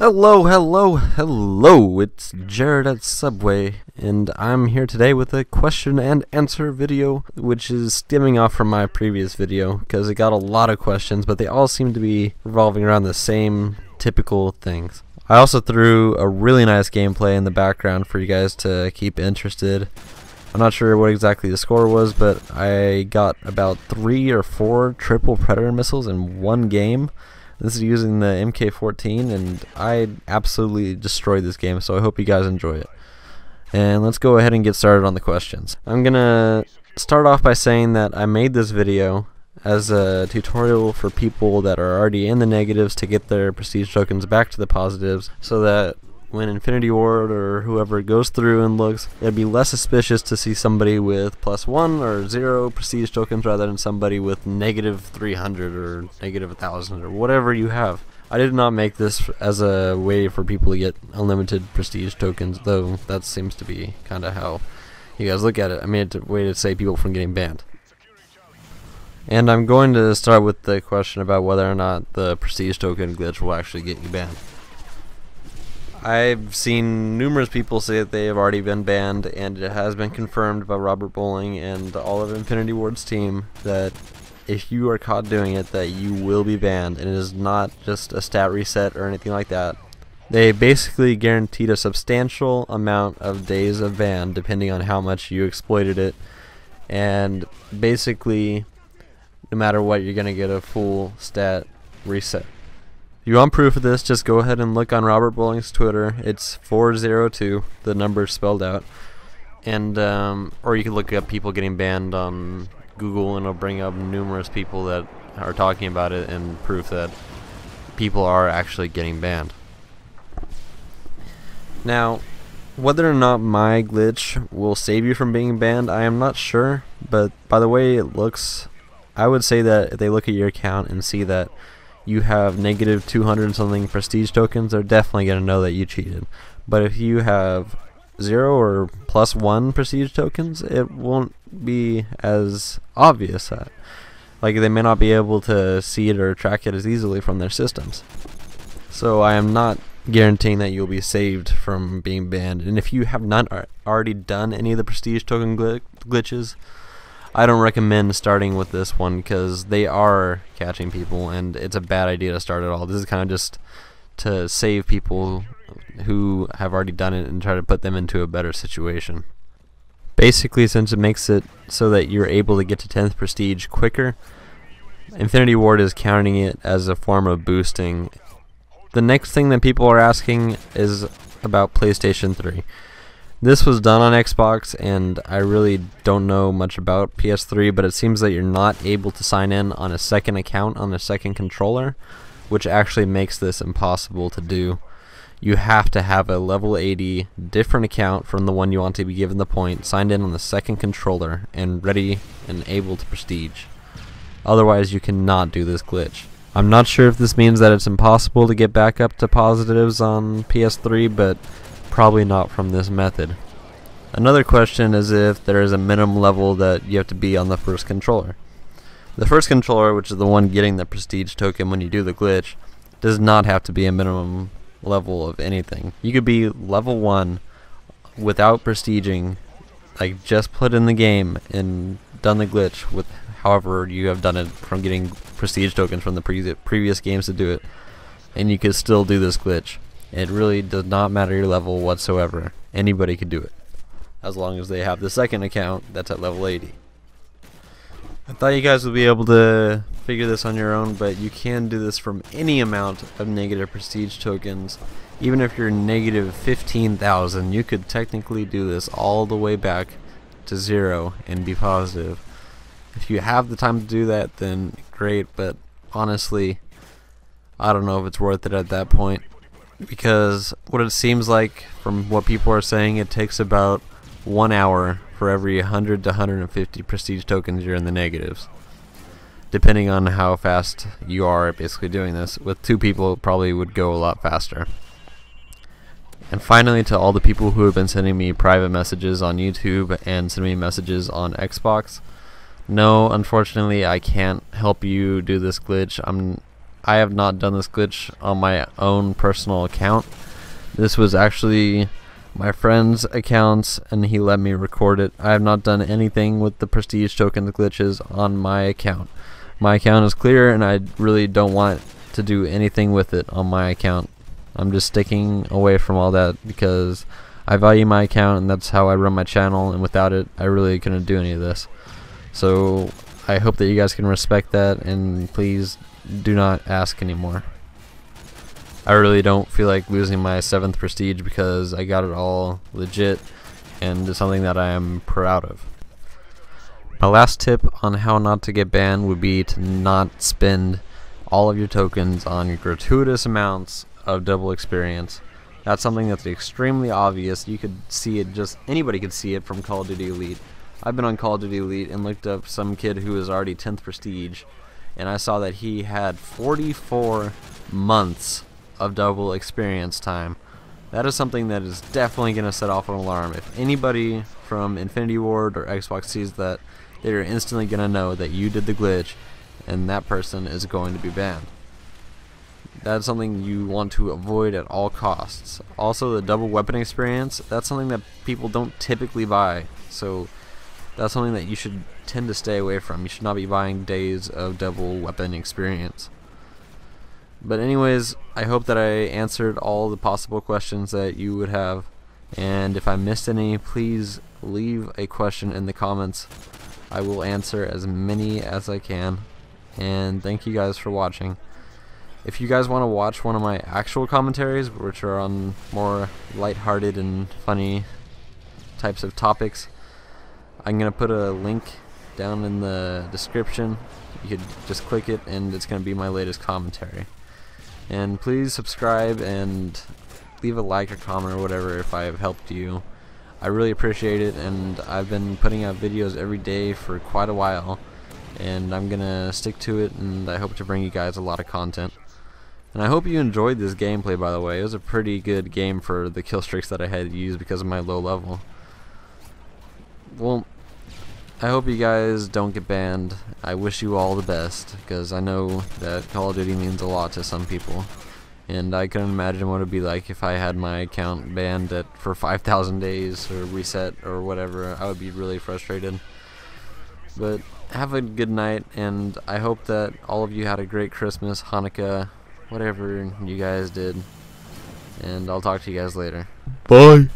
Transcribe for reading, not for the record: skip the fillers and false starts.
Hello, it's Jared at Subway, and I'm here today with a question and answer video, which is stemming off from my previous video, because it got a lot of questions, but they all seem to be revolving around the same typical things. I also threw a really nice gameplay in the background for you guys to keep interested. I'm not sure what exactly the score was, but I got about 3 or 4 triple Predator missiles in one game. This is using the MK14, and I absolutely destroyed this game, so I hope you guys enjoy it. And let's go ahead and get started on the questions. I'm gonna start off by saying that I made this video as a tutorial for people that are already in the negatives to get their prestige tokens back to the positives, so that when Infinity Ward or whoever goes through and looks, it'd be less suspicious to see somebody with +1 or 0 prestige tokens rather than somebody with -300 or -1000 or whatever you have. I did not make this as a way for people to get unlimited prestige tokens, though that seems to be kind of how you guys look at it. I made it a way to save people from getting banned. And I'm going to start with the question about whether or not the prestige token glitch will actually get you banned. I've seen numerous people say that they have already been banned, and it has been confirmed by Robert Bowling and all of Infinity Ward's team that if you are caught doing it, that you will be banned, and it is not just a stat reset or anything like that. They basically guaranteed a substantial amount of days of ban depending on how much you exploited it, and basically no matter what, you're going to get a full stat reset. If you want proof of this, just go ahead and look on Robert Bowling's Twitter. It's 402, the number spelled out, and or you can look up people getting banned on Google, and it'll bring up numerous people that are talking about it and proof that people are actually getting banned. Now, whether or not my glitch will save you from being banned, I am not sure, but by the way it looks, I would say that if they look at your account and see that you have -200 something prestige tokens, they're definitely going to know that you cheated. But if you have 0 or +1 prestige tokens, it won't be as obvious. Like, they may not be able to see it or track it as easily from their systems. So I am not guaranteeing that you'll be saved from being banned. And if you have not already done any of the prestige token glitches, I don't recommend starting with this one because they are catching people, and it's a bad idea to start at all. This is kind of just to save people who have already done it and try to put them into a better situation. Basically, since it makes it so that you're able to get to 10th prestige quicker, Infinity Ward is counting it as a form of boosting. The next thing that people are asking is about PlayStation 3. This was done on Xbox, and I really don't know much about PS3, but it seems that you're not able to sign in on a second account on a second controller, which actually makes this impossible to do. You have to have a level 80 different account from the one you want to be given the point, signed in on the second controller, and ready and able to prestige. Otherwise, you cannot do this glitch. I'm not sure if this means that it's impossible to get back up to positives on PS3, but probably not from this method. Another question is if there is a minimum level that you have to be on the first controller. The first controller, which is the one getting the prestige token when you do the glitch, does not have to be a minimum level of anything. You could be level 1 without prestiging, like just put in the game and done the glitch with however you have done it from getting prestige tokens from the previous games to do it, and you could still do this glitch. It really does not matter your level whatsoever. Anybody could do it, as long as they have the second account that's at level 80. I thought you guys would be able to figure this on your own, but you can do this from any amount of negative prestige tokens. Even if you're -15,000, you could technically do this all the way back to 0 and be positive. If you have the time to do that, then great, but honestly, I don't know if it's worth it at that point. Because what it seems like from what people are saying, it takes about 1 hour for every 100 to 150 prestige tokens you're in the negatives, depending on how fast you are basically doing this. With 2 people, it probably would go a lot faster. And finally, to all the people who have been sending me private messages on YouTube and sending me messages on Xbox, no, unfortunately I can't help you do this glitch. I have not done this glitch on my own personal account. This was actually my friend's accounts, and he let me record it. I have not done anything with the prestige tokens glitches on my account. My account is clear, and I really don't want to do anything with it on my account. I'm just sticking away from all that because I value my account, and that's how I run my channel, and without it I really couldn't do any of this. So I hope that you guys can respect that, and please do not ask anymore. I really don't feel like losing my 7th prestige because I got it all legit, and it's something that I am proud of. My last tip on how not to get banned would be to not spend all of your tokens on gratuitous amounts of double experience. That's something that's extremely obvious. You could see it, just anybody could see it from Call of Duty Elite. I've been on Call of Duty Elite and looked up some kid who was already 10th prestige, and I saw that he had 44 months of double experience time. That is something that is definitely going to set off an alarm. If anybody from Infinity Ward or Xbox sees that, they're instantly going to know that you did the glitch, and that person is going to be banned. That's something you want to avoid at all costs. Also, the double weapon experience, that's something that people don't typically buy, so that's something that you should tend to stay away from. You should not be buying days of double weapon experience. But anyways, I hope that I answered all the possible questions that you would have, and if I missed any, please leave a question in the comments. I will answer as many as I can, and thank you guys for watching. If you guys want to watch one of my actual commentaries, which are on more lighthearted and funny types of topics, I'm going to put a link down in the description. You could just click it and it's going to be my latest commentary. And please subscribe and leave a like or comment or whatever if I have helped you. I really appreciate it, and I've been putting out videos every day for quite a while, and I'm gonna stick to it, and I hope to bring you guys a lot of content. And I hope you enjoyed this gameplay, by the way. It was a pretty good game for the kill streaks that I had to use because of my low level. Well, I hope you guys don't get banned. I wish you all the best, because I know that Call of Duty means a lot to some people. And I couldn't imagine what it would be like if I had my account banned for 5,000 days or reset or whatever. I would be really frustrated. But have a good night, and I hope that all of you had a great Christmas, Hanukkah, whatever you guys did. And I'll talk to you guys later. Bye.